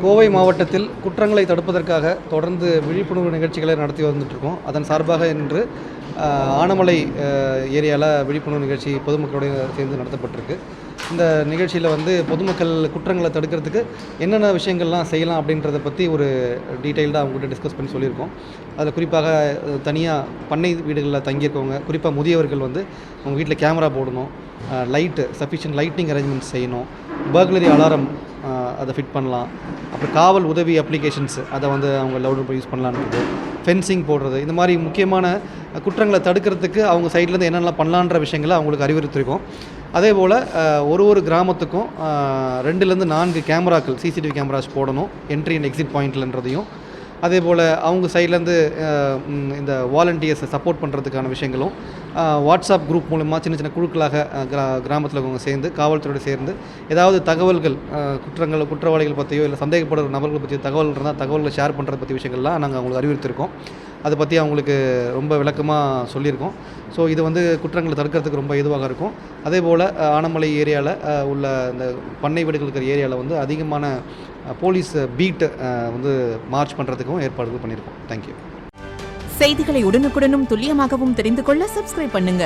கோவை மாவட்டத்தில் குற்றங்களை தடுப்பதற்காக தொடர்ந்து விழிப்புணர்வு நிகழ்ச்சிகளை நடத்தி வந்துட்டுருக்கோம். அதன் சார்பாக இன்று ஆனமலை ஏரியாவில் விழிப்புணர்வு நிகழ்ச்சி பொதுமக்களோடு சேர்ந்து நடத்தப்பட்டிருக்கு. இந்த நிகழ்ச்சியில் பொதுமக்கள் குற்றங்களை தடுக்கிறதுக்கு என்னென்ன விஷயங்கள்லாம் செய்யலாம் அப்படின்றத பற்றி ஒரு டீட்டெயில்டாக அவங்ககிட்ட டிஸ்கஸ் பண்ணி சொல்லியிருக்கோம். அதில் குறிப்பாக தனியாக பண்ணை வீடுகளில் தங்கியிருக்கவங்க, குறிப்பாக முதியவர்கள் அவங்க வீட்டில் கேமரா போடணும், சஃபிஷியன்ட் லைட்டிங் அரேஞ்ச்மெண்ட்ஸ் செய்யணும், பர்க்லரி அலாரம் அதை ஃபிட் பண்ணலாம், அப்புறம் காவல் உதவி அப்ளிகேஷன்ஸ் அதை அவங்க லவுடர் யூஸ் பண்ணலான்றது, ஃபென்சிங் போடுறது, இந்த மாதிரி முக்கியமான குற்றங்களை தடுக்கிறதுக்கு அவங்க சைட்லேருந்து என்னென்னலாம் பண்ணலான்ற விஷயங்களை அவங்களுக்கு அறிவுறுத்திருக்கோம். அதே போல் ஒரு கிராமத்துக்கும் 2லேருந்து 4 கேமராக்கள் சிசிடிவி கேமராஸ் போடணும் என்ட்ரி அண்ட் எக்ஸிட் பாயிண்ட்லன்றதையும், அதே போல் அவங்க சைட்லேருந்து இந்த வாலண்டியர்ஸை சப்போர்ட் பண்ணுறதுக்கான விஷயங்களும் வாட்ஸ்அப் குரூப் மூலமாக சின்ன சின்ன குழுக்களாக கிராமத்தில் அவங்க சேர்ந்து காவல்துறையோடு சேர்ந்து ஏதாவது தகவல்கள் குற்றவாளிகள் பற்றியோ இல்லை சந்தேகப்படுற நபர்கள் பற்றியோ தகவல் இருந்தால் தகவல்களை ஷேர் பண்ணுறது பற்றி விஷயங்கள்லாம் நாங்கள் அவங்களுக்கு அறிவுறுத்திருக்கோம். அதை பற்றி அவங்களுக்கு ரொம்ப விளக்கமாக சொல்லியிருக்கோம். ஸோ இது குற்றங்களை தடுக்கிறதுக்கு ரொம்ப ஏதுவாக இருக்கும். அதே போல் ஆனமலை ஏரியாவில் உள்ள இந்த பண்ணை வீடுகள் இருக்கிற ஏரியாவில் அதிகமான போலீஸ் பீட் மார்ச் பண்ணுறதுக்கும் ஏற்பாடுகள் பண்ணியிருக்கோம். தேங்க்யூ. செய்திகளை உடனுக்குடனும் துல்லியமாகவும் தெரிந்து கொள்ள சப்ஸ்கிரைப் பண்ணுங்க.